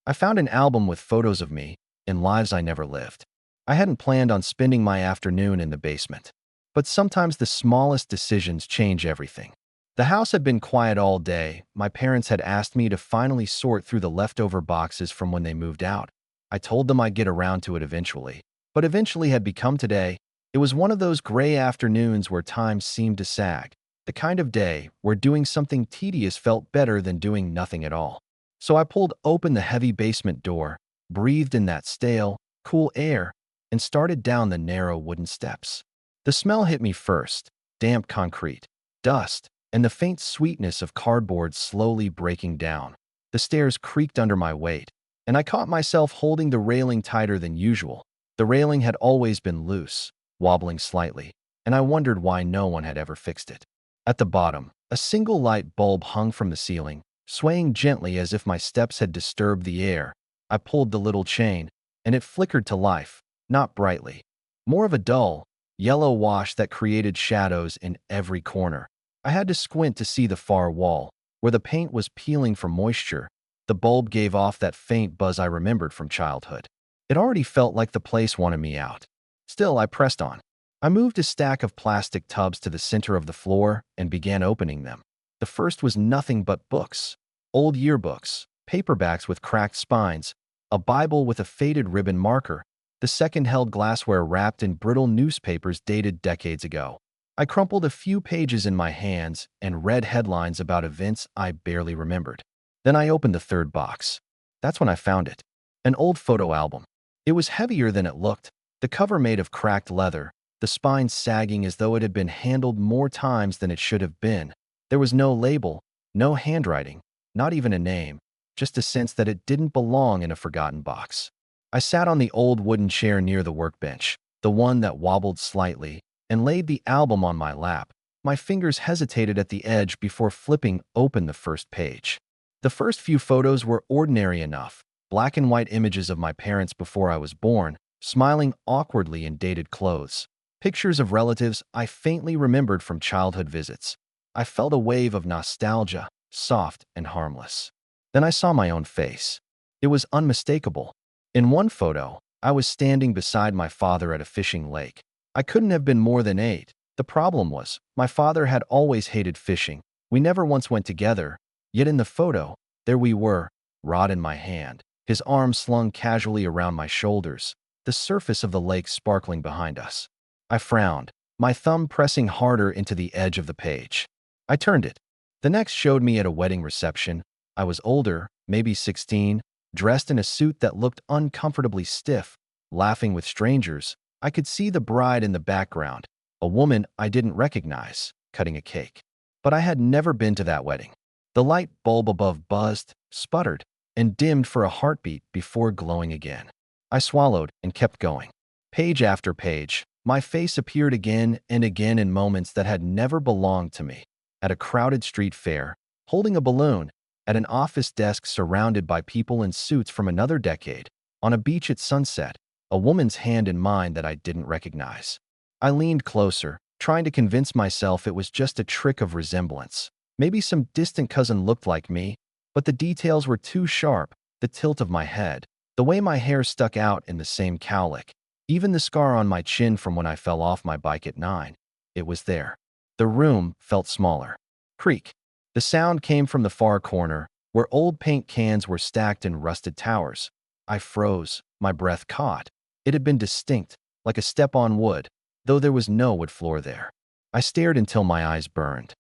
I found an album with photos of me in lives I never lived. I hadn't planned on spending my afternoon in the basement. But sometimes the smallest decisions change everything. The house had been quiet all day. My parents had asked me to finally sort through the leftover boxes from when they moved out. I told them I'd get around to it eventually. But eventually had become today. It was one of those gray afternoons where time seemed to sag. The kind of day where doing something tedious felt better than doing nothing at all. So I pulled open the heavy basement door, breathed in that stale, cool air, and started down the narrow wooden steps. The smell hit me first: damp concrete, dust, and the faint sweetness of cardboard slowly breaking down. The stairs creaked under my weight, and I caught myself holding the railing tighter than usual. The railing had always been loose, wobbling slightly, and I wondered why no one had ever fixed it. At the bottom, a single light bulb hung from the ceiling, swaying gently as if my steps had disturbed the air. I pulled the little chain, and it flickered to life, not brightly. More of a dull, yellow wash that created shadows in every corner. I had to squint to see the far wall, where the paint was peeling from moisture. The bulb gave off that faint buzz I remembered from childhood. It already felt like the place wanted me out. Still, I pressed on. I moved a stack of plastic tubs to the center of the floor and began opening them. The first was nothing but books. Old yearbooks, paperbacks with cracked spines, a Bible with a faded ribbon marker. The second held glassware wrapped in brittle newspapers dated decades ago. I crumpled a few pages in my hands and read headlines about events I barely remembered. Then I opened the third box. That's when I found it. An old photo album. It was heavier than it looked, the cover made of cracked leather, the spine sagging as though it had been handled more times than it should have been. There was no label, no handwriting, not even a name, just a sense that it didn't belong in a forgotten box. I sat on the old wooden chair near the workbench, the one that wobbled slightly, and laid the album on my lap. My fingers hesitated at the edge before flipping open the first page. The first few photos were ordinary enough, black and white images of my parents before I was born, smiling awkwardly in dated clothes. Pictures of relatives I faintly remembered from childhood visits. I felt a wave of nostalgia, soft and harmless. Then I saw my own face. It was unmistakable. In one photo, I was standing beside my father at a fishing lake. I couldn't have been more than 8. The problem was, my father had always hated fishing. We never once went together. Yet in the photo, there we were, rod in my hand, his arm slung casually around my shoulders, the surface of the lake sparkling behind us. I frowned, my thumb pressing harder into the edge of the page. I turned it. The next showed me at a wedding reception. I was older, maybe 16, dressed in a suit that looked uncomfortably stiff, laughing with strangers. I could see the bride in the background, a woman I didn't recognize, cutting a cake. But I had never been to that wedding. The light bulb above buzzed, sputtered, and dimmed for a heartbeat before glowing again. I swallowed and kept going. Page after page, my face appeared again and again in moments that had never belonged to me. At a crowded street fair, holding a balloon, at an office desk surrounded by people in suits from another decade, on a beach at sunset, a woman's hand in mine that I didn't recognize. I leaned closer, trying to convince myself it was just a trick of resemblance. Maybe some distant cousin looked like me, but the details were too sharp: the tilt of my head, the way my hair stuck out in the same cowlick, even the scar on my chin from when I fell off my bike at 9. It was there. The room felt smaller. Creak. The sound came from the far corner, where old paint cans were stacked in rusted towers. I froze, my breath caught. It had been distinct, like a step on wood, though there was no wood floor there. I stared until my eyes burned.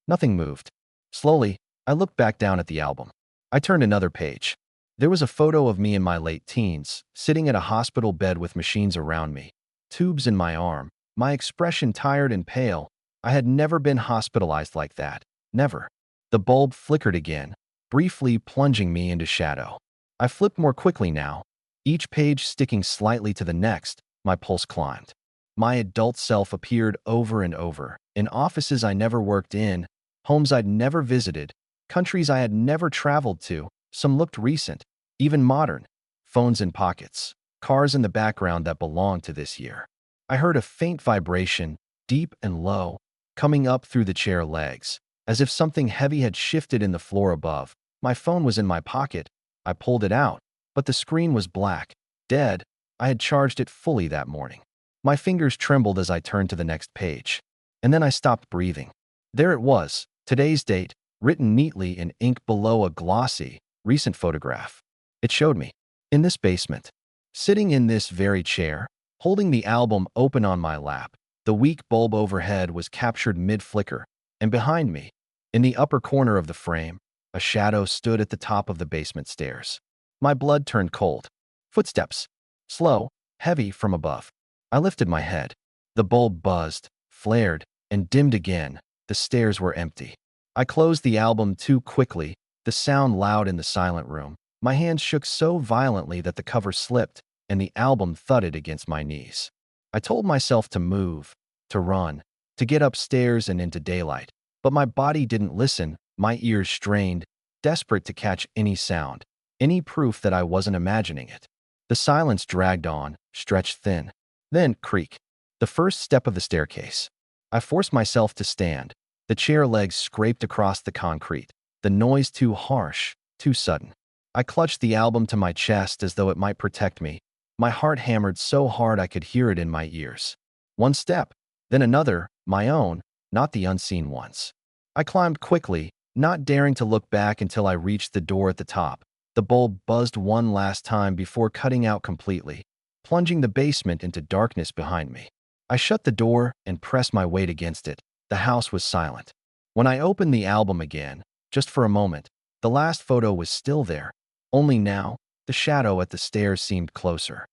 Nothing moved. Slowly, I looked back down at the album. I turned another page. There was a photo of me in my late teens, sitting at a hospital bed with machines around me, tubes in my arm, my expression tired and pale. I had never been hospitalized like that. Never. The bulb flickered again, briefly plunging me into shadow. I flipped more quickly now, each page sticking slightly to the next. My pulse climbed. My adult self appeared over and over, in offices I never worked in, homes I'd never visited, countries I had never traveled to. Some looked recent, even modern, phones in pockets, cars in the background that belonged to this year. I heard a faint vibration, deep and low, coming up through the chair legs, as if something heavy had shifted in the floor above. My phone was in my pocket. I pulled it out, But the screen was black, dead. I had charged it fully that morning. My fingers trembled as I turned to the next page. And then I stopped breathing. There it was, today's date, written neatly in ink below a glossy, recent photograph. It showed me, in this basement, sitting in this very chair, holding the album open on my lap. The weak bulb overhead was captured mid-flicker, and behind me, in the upper corner of the frame, a shadow stood at the top of the basement stairs. My blood turned cold. Footsteps. Slow, heavy from above. I lifted my head. The bulb buzzed, flared, and dimmed again. The stairs were empty. I closed the album too quickly, the sound loud in the silent room. My hands shook so violently that the cover slipped, and the album thudded against my knees. I told myself to move, to run, to get upstairs and into daylight. But my body didn't listen, my ears strained, desperate to catch any sound, any proof that I wasn't imagining it. The silence dragged on, stretched thin. Then, creak. The first step of the staircase. I forced myself to stand. The chair legs scraped across the concrete. The noise too harsh, too sudden. I clutched the album to my chest as though it might protect me. My heart hammered so hard I could hear it in my ears. One step, then another, my own, not the unseen ones. I climbed quickly, not daring to look back until I reached the door at the top. The bulb buzzed one last time before cutting out completely, plunging the basement into darkness behind me. I shut the door and pressed my weight against it. The house was silent. When I opened the album again, just for a moment, the last photo was still there. Only now, the shadow at the stairs seemed closer.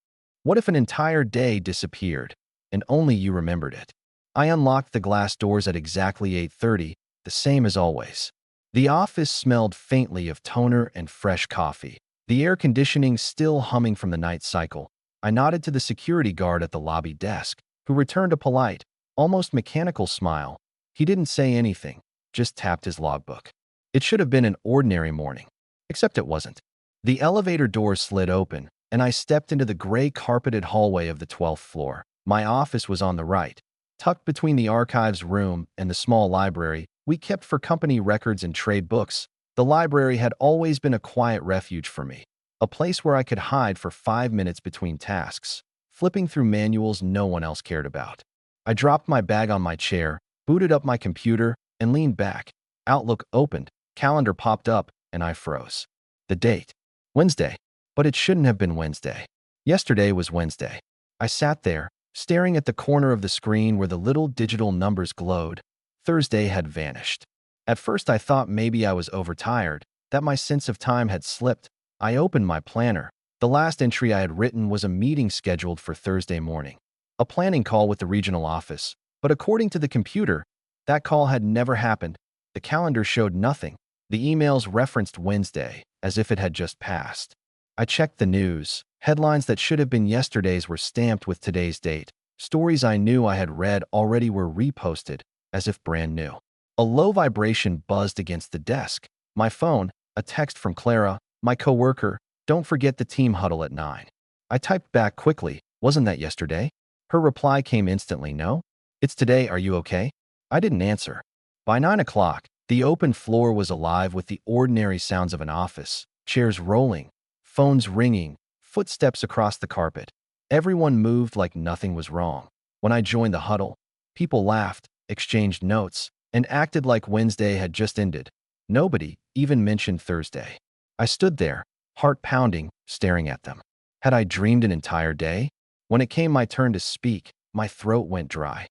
What if an entire day disappeared, and only you remembered it? I unlocked the glass doors at exactly 8:30, the same as always. The office smelled faintly of toner and fresh coffee, the air conditioning still humming from the night cycle. I nodded to the security guard at the lobby desk, who returned a polite, almost mechanical smile. He didn't say anything, just tapped his logbook. It should have been an ordinary morning, except it wasn't. The elevator door slid open, and I stepped into the gray carpeted hallway of the 12th floor. My office was on the right, tucked between the archives room and the small library we kept for company records and trade books. The library had always been a quiet refuge for me, a place where I could hide for 5 minutes between tasks, flipping through manuals no one else cared about. I dropped my bag on my chair, booted up my computer, and leaned back. Outlook opened, calendar popped up, and I froze. The date. Wednesday. But it shouldn't have been Wednesday. Yesterday was Wednesday. I sat there, staring at the corner of the screen where the little digital numbers glowed. Thursday had vanished. At first I thought maybe I was overtired, that my sense of time had slipped. I opened my planner. The last entry I had written was a meeting scheduled for Thursday morning. A planning call with the regional office. But according to the computer, that call had never happened. The calendar showed nothing. The emails referenced Wednesday, as if it had just passed. I checked the news. Headlines that should have been yesterday's were stamped with today's date. Stories I knew I had read already were reposted, as if brand new. A low vibration buzzed against the desk. My phone, a text from Clara, my coworker, "Don't forget the team huddle at 9." I typed back quickly, "Wasn't that yesterday?" Her reply came instantly, "No. It's today, are you okay?" I didn't answer. By 9 o'clock, the open floor was alive with the ordinary sounds of an office, chairs rolling, phones ringing, footsteps across the carpet. Everyone moved like nothing was wrong. When I joined the huddle, people laughed, exchanged notes, and acted like Wednesday had just ended. Nobody even mentioned Thursday. I stood there, heart pounding, staring at them. Had I dreamed an entire day? When it came my turn to speak, my throat went dry.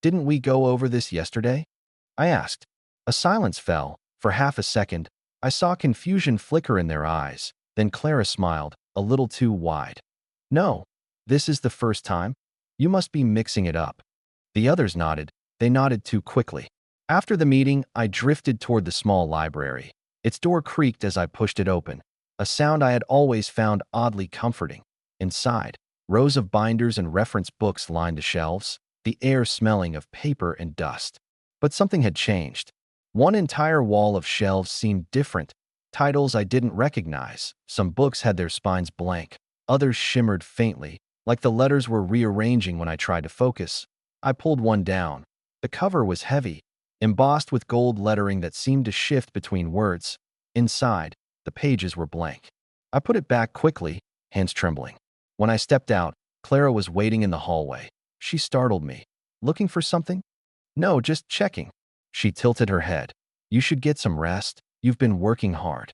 "Didn't we go over this yesterday?" I asked. A silence fell. For half a second, I saw confusion flicker in their eyes. Then Clara smiled, a little too wide. "No, this is the first time. You must be mixing it up." The others nodded. They nodded too quickly. After the meeting, I drifted toward the small library. Its door creaked as I pushed it open, a sound I had always found oddly comforting. Inside, rows of binders and reference books lined the shelves, the air smelling of paper and dust. But something had changed. One entire wall of shelves seemed different, titles I didn't recognize. Some books had their spines blank, others shimmered faintly, like the letters were rearranging when I tried to focus. I pulled one down. The cover was heavy, embossed with gold lettering that seemed to shift between words. Inside, the pages were blank. I put it back quickly, hands trembling. When I stepped out, Clara was waiting in the hallway. She startled me. Looking for something? No, just checking. She tilted her head. You should get some rest. You've been working hard.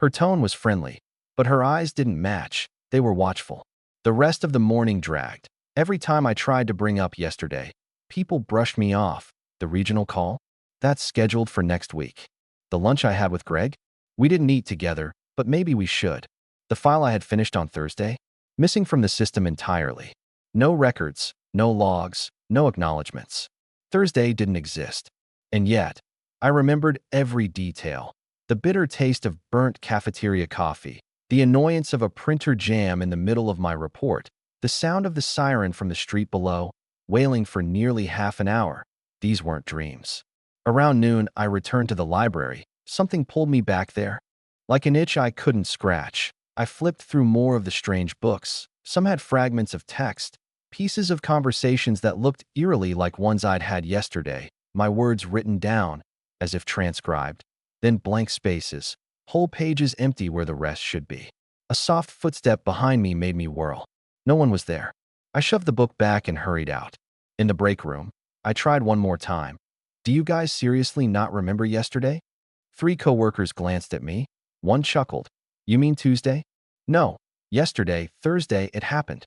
Her tone was friendly, but her eyes didn't match. They were watchful. The rest of the morning dragged. Every time I tried to bring up yesterday, people brushed me off. The regional call? That's scheduled for next week. The lunch I had with Greg? We didn't eat together, but maybe we should. The file I had finished on Thursday? Missing from the system entirely. No records, no logs, no acknowledgments. Thursday didn't exist. And yet, I remembered every detail. The bitter taste of burnt cafeteria coffee, the annoyance of a printer jam in the middle of my report, the sound of the siren from the street below, wailing for nearly half an hour. These weren't dreams. Around noon, I returned to the library. Something pulled me back there. Like an itch I couldn't scratch, I flipped through more of the strange books. Some had fragments of text, pieces of conversations that looked eerily like ones I'd had yesterday, my words written down, as if transcribed, then blank spaces, whole pages empty where the rest should be. A soft footstep behind me made me whirl. No one was there. I shoved the book back and hurried out. In the break room, I tried one more time. Do you guys seriously not remember yesterday? 3 coworkers glanced at me. One chuckled. You mean Tuesday? No. Yesterday, Thursday, it happened.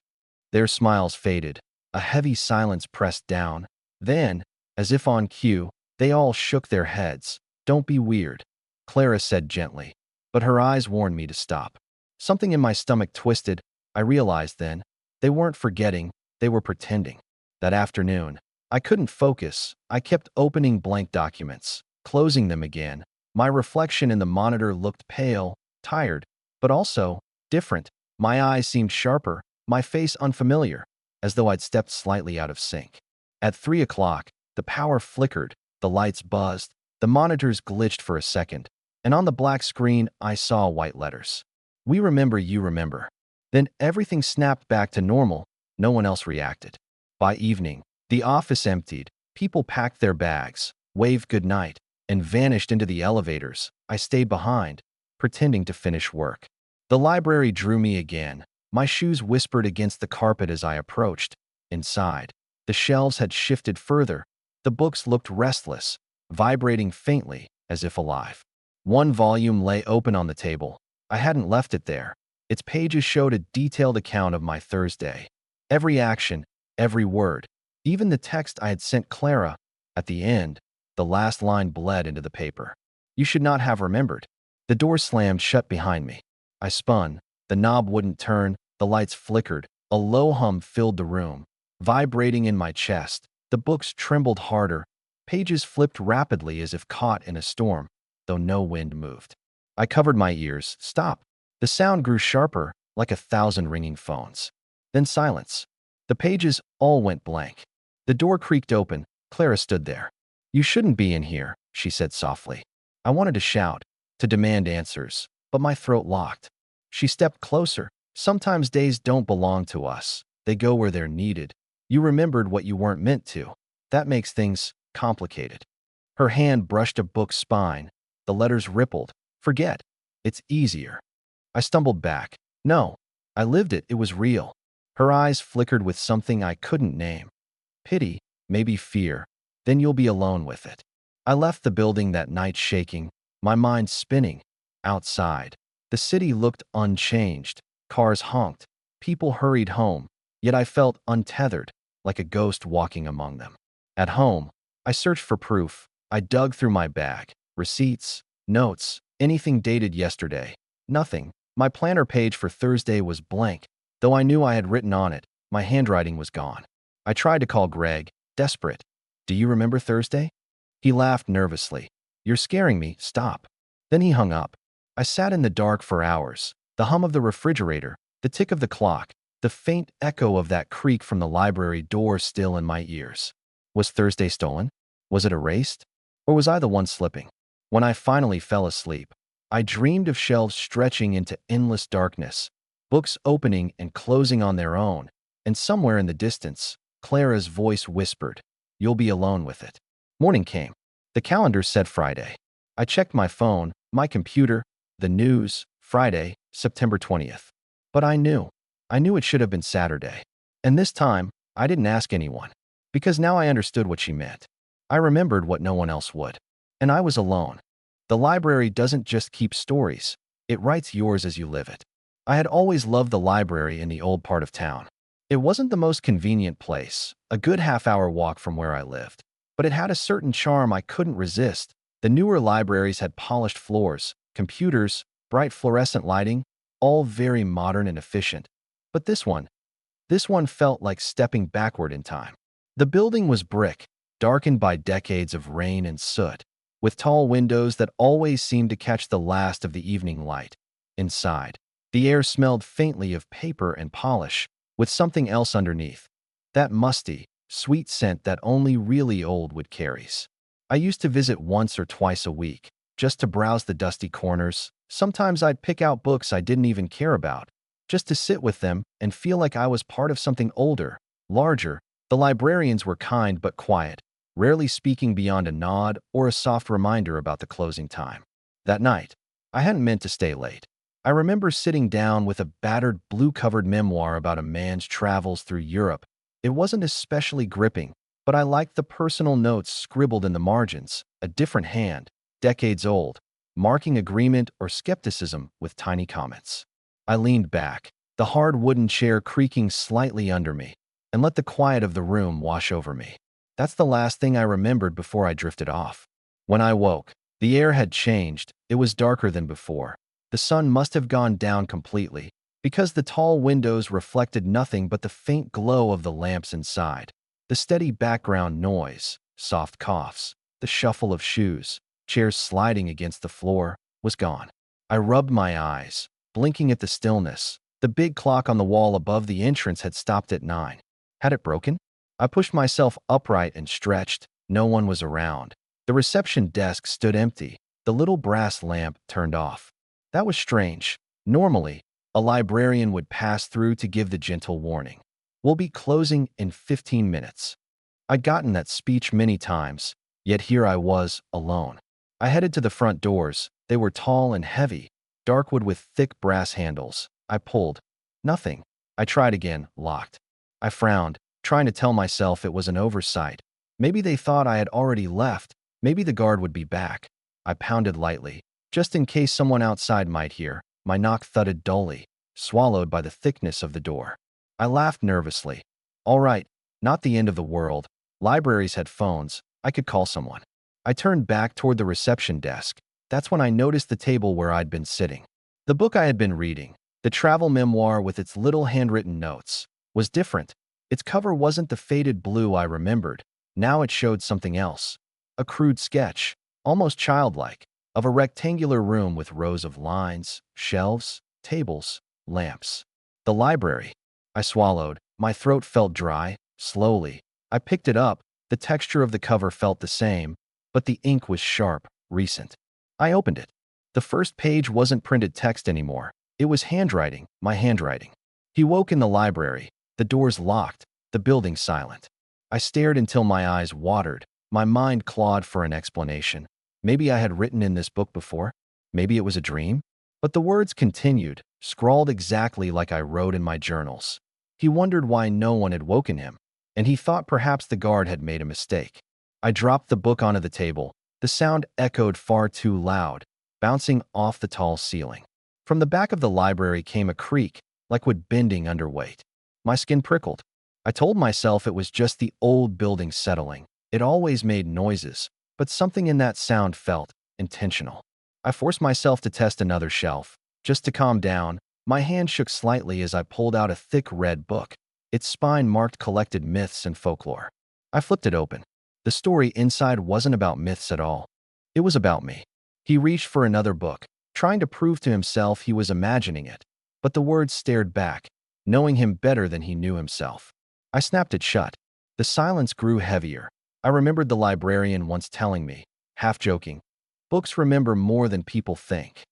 Their smiles faded. A heavy silence pressed down. Then, as if on cue, they all shook their heads. Don't be weird, Clara said gently, but her eyes warned me to stop. Something in my stomach twisted. I realized then, they weren't forgetting, they were pretending. That afternoon, I couldn't focus. I kept opening blank documents, closing them again. My reflection in the monitor looked pale, tired, but also different. My eyes seemed sharper, my face unfamiliar, as though I'd stepped slightly out of sync. At 3 o'clock, the power flickered, the lights buzzed, the monitors glitched for a second, and on the black screen I saw white letters. We remember, you remember. Then everything snapped back to normal. No one else reacted. By evening, the office emptied. People packed their bags, waved goodnight, and vanished into the elevators. I stayed behind, pretending to finish work. The library drew me again. My shoes whispered against the carpet as I approached. Inside, the shelves had shifted further. The books looked restless, vibrating faintly, as if alive. One volume lay open on the table. I hadn't left it there. Its pages showed a detailed account of my Thursday. Every action, every word, even the text I had sent Clara. At the end, the last line bled into the paper. You should not have remembered. The door slammed shut behind me. I spun. The knob wouldn't turn. The lights flickered. A low hum filled the room, vibrating in my chest. The books trembled harder. Pages flipped rapidly as if caught in a storm, though no wind moved. I covered my ears. Stop. The sound grew sharper, like 1,000 ringing phones. Then silence. The pages all went blank. The door creaked open. Clara stood there. You shouldn't be in here, she said softly. I wanted to shout, to demand answers, but my throat locked. She stepped closer. Sometimes days don't belong to us. They go where they're needed. You remembered what you weren't meant to. That makes things complicated. Her hand brushed a book's spine. The letters rippled. Forget. It's easier. I stumbled back. No. I lived it. It was real. Her eyes flickered with something I couldn't name. Pity, maybe fear. Then you'll be alone with it. I left the building that night shaking, my mind spinning. Outside, the city looked unchanged. Cars honked. People hurried home. Yet I felt untethered, like a ghost walking among them. At home, I searched for proof. I dug through my bag. Receipts, notes, anything dated yesterday. Nothing. My planner page for Thursday was blank. Though I knew I had written on it, my handwriting was gone. I tried to call Greg, desperate. Do you remember Thursday? He laughed nervously. You're scaring me. Stop. Then he hung up. I sat in the dark for hours. The hum of the refrigerator, the tick of the clock, the faint echo of that creak from the library door still in my ears. Was Thursday stolen? Was it erased? Or was I the one slipping? When I finally fell asleep, I dreamed of shelves stretching into endless darkness, books opening and closing on their own, and somewhere in the distance, Clara's voice whispered, "You'll be alone with it." Morning came. The calendar said Friday. I checked my phone, my computer, the news, Friday, September 20th. But I knew. I knew it should have been Saturday. And this time, I didn't ask anyone. Because now I understood what she meant. I remembered what no one else would. And I was alone. The library doesn't just keep stories. It writes yours as you live it. I had always loved the library in the old part of town. It wasn't the most convenient place, a good half-hour walk from where I lived. But it had a certain charm I couldn't resist. The newer libraries had polished floors, computers, bright fluorescent lighting, all very modern and efficient. But this one felt like stepping backward in time. The building was brick, darkened by decades of rain and soot, with tall windows that always seemed to catch the last of the evening light. Inside, the air smelled faintly of paper and polish, with something else underneath. That musty, sweet scent that only really old wood carries. I used to visit once or twice a week, just to browse the dusty corners. Sometimes I'd pick out books I didn't even care about, just to sit with them and feel like I was part of something older, larger. The librarians were kind but quiet, rarely speaking beyond a nod or a soft reminder about the closing time. That night, I hadn't meant to stay late. I remember sitting down with a battered blue-covered memoir about a man's travels through Europe. It wasn't especially gripping, but I liked the personal notes scribbled in the margins, a different hand, decades old, marking agreement or skepticism with tiny comments. I leaned back, the hard wooden chair creaking slightly under me, and let the quiet of the room wash over me. That's the last thing I remembered before I drifted off. When I woke, the air had changed. It was darker than before. The sun must have gone down completely, because the tall windows reflected nothing but the faint glow of the lamps inside. The steady background noise, soft coughs, the shuffle of shoes, chairs sliding against the floor, was gone. I rubbed my eyes, blinking at the stillness. The big clock on the wall above the entrance had stopped at 9. Had it broken? I pushed myself upright and stretched. No one was around. The reception desk stood empty, the little brass lamp turned off. That was strange. Normally, a librarian would pass through to give the gentle warning. We'll be closing in 15 minutes. I'd gotten that speech many times, yet here I was, alone. I headed to the front doors. They were tall and heavy, dark wood with thick brass handles. I pulled. Nothing. I tried again, locked. I frowned, trying to tell myself it was an oversight. Maybe they thought I had already left. Maybe the guard would be back. I pounded lightly, just in case someone outside might hear. My knock thudded dully, swallowed by the thickness of the door. I laughed nervously. All right, not the end of the world. Libraries had phones. I could call someone. I turned back toward the reception desk. That's when I noticed the table where I'd been sitting. The book I had been reading, the travel memoir with its little handwritten notes, was different. Its cover wasn't the faded blue I remembered. Now it showed something else. A crude sketch, almost childlike, of a rectangular room with rows of lines, shelves, tables, lamps. The library. I swallowed. My throat felt dry. Slowly, I picked it up. The texture of the cover felt the same, but the ink was sharp, recent. I opened it. The first page wasn't printed text anymore. It was handwriting, my handwriting. He woke in the library. The doors locked, the building silent. I stared until my eyes watered. My mind clawed for an explanation. Maybe I had written in this book before. Maybe it was a dream. But the words continued, scrawled exactly like I wrote in my journals. He wondered why no one had woken him, and he thought perhaps the guard had made a mistake. I dropped the book onto the table. The sound echoed far too loud, bouncing off the tall ceiling. From the back of the library came a creak, like wood bending under weight. My skin prickled. I told myself it was just the old building settling. It always made noises, but something in that sound felt intentional. I forced myself to test another shelf, just to calm down. My hand shook slightly as I pulled out a thick red book. Its spine marked collected myths and folklore. I flipped it open. The story inside wasn't about myths at all. It was about me. He reached for another book, trying to prove to himself he was imagining it. But the words stared back, knowing him better than he knew himself. I snapped it shut. The silence grew heavier. I remembered the librarian once telling me, half joking, books remember more than people think.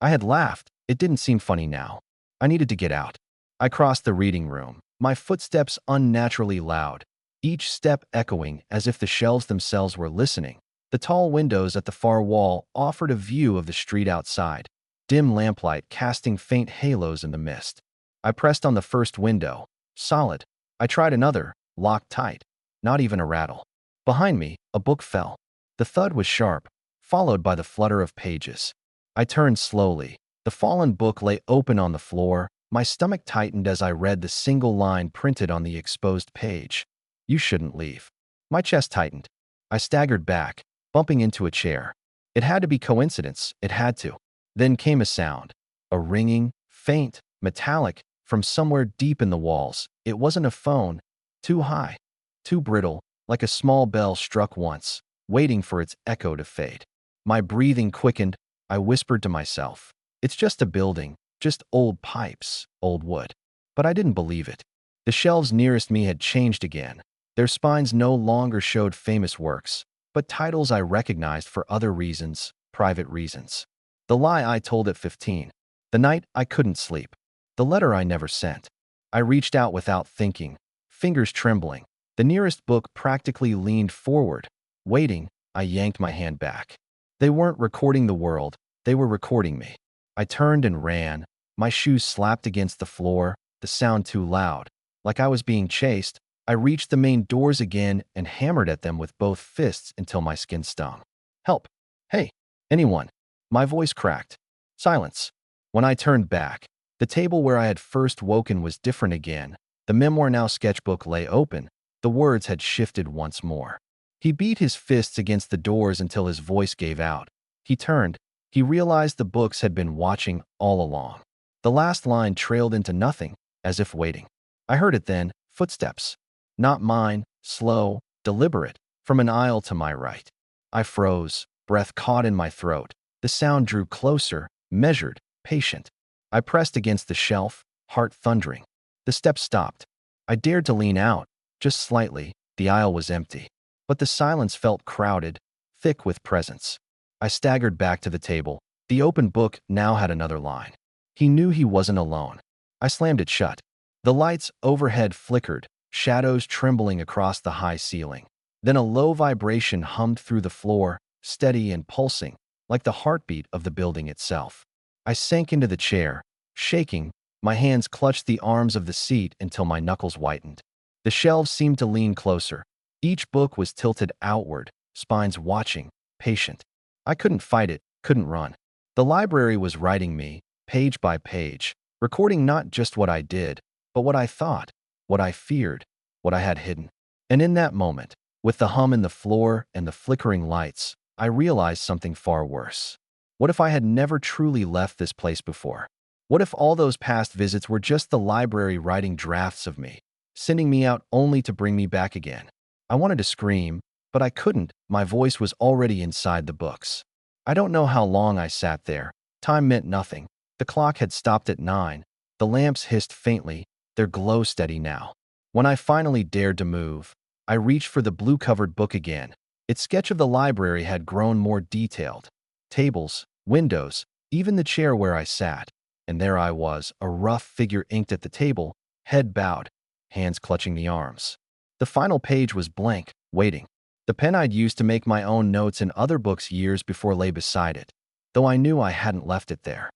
I had laughed. It didn't seem funny now. I needed to get out. I crossed the reading room, my footsteps unnaturally loud, each step echoing as if the shelves themselves were listening. The tall windows at the far wall offered a view of the street outside. dim lamplight casting faint halos in the mist. I pressed on the first window. Solid. I tried another, locked tight. Not even a rattle. Behind me, a book fell. The thud was sharp, followed by the flutter of pages. I turned slowly. The fallen book lay open on the floor. My stomach tightened as I read the single line printed on the exposed page. You shouldn't leave. My chest tightened. I staggered back, bumping into a chair. It had to be coincidence. It had to. Then came a sound. A ringing, faint, metallic, from somewhere deep in the walls. It wasn't a phone. Too high. Too brittle, like a small bell struck once, waiting for its echo to fade. My breathing quickened. I whispered to myself, "It's just a building, just old pipes, old wood." But I didn't believe it. The shelves nearest me had changed again. Their spines no longer showed famous works, but titles I recognized for other reasons, private reasons. The lie I told at 15. The night I couldn't sleep. The letter I never sent. I reached out without thinking, fingers trembling. The nearest book practically leaned forward. Waiting, I yanked my hand back. They weren't recording the world, they were recording me. I turned and ran. My shoes slapped against the floor, the sound too loud. Like I was being chased, I reached the main doors again and hammered at them with both fists until my skin stung. "Help! Hey! Anyone!" My voice cracked. Silence. When I turned back, the table where I had first woken was different again. The Memoir Now sketchbook lay open. The words had shifted once more. He beat his fists against the doors until his voice gave out. He turned. He realized the books had been watching all along. The last line trailed into nothing, as if waiting. I heard it then, footsteps. Not mine, slow, deliberate, from an aisle to my right. I froze, breath caught in my throat. The sound drew closer, measured, patient. I pressed against the shelf, heart thundering. The steps stopped. I dared to lean out, just slightly. The aisle was empty. But the silence felt crowded, thick with presence. I staggered back to the table. The open book now had another line. He knew he wasn't alone. I slammed it shut. The lights overhead flickered, shadows trembling across the high ceiling. Then a low vibration hummed through the floor, steady and pulsing, like the heartbeat of the building itself. I sank into the chair, shaking. My hands clutched the arms of the seat until my knuckles whitened. The shelves seemed to lean closer. Each book was tilted outward, spines watching, patient. I couldn't fight it, couldn't run. The library was writing me, page by page, recording not just what I did, but what I thought, what I feared, what I had hidden. And in that moment, with the hum in the floor and the flickering lights, I realized something far worse. What if I had never truly left this place before? What if all those past visits were just the library writing drafts of me, sending me out only to bring me back again? I wanted to scream, but I couldn't. My voice was already inside the books. I don't know how long I sat there. Time meant nothing. The clock had stopped at 9. The lamps hissed faintly, their glow steady now. When I finally dared to move, I reached for the blue-covered book again. Its sketch of the library had grown more detailed. Tables, windows, even the chair where I sat. And there I was, a rough figure inked at the table, head bowed, hands clutching the arms. The final page was blank, waiting. The pen I'd used to make my own notes in other books years before lay beside it, though I knew I hadn't left it there.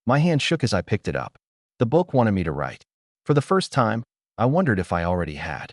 My hand shook as I picked it up. The book wanted me to write. For the first time, I wondered if I already had.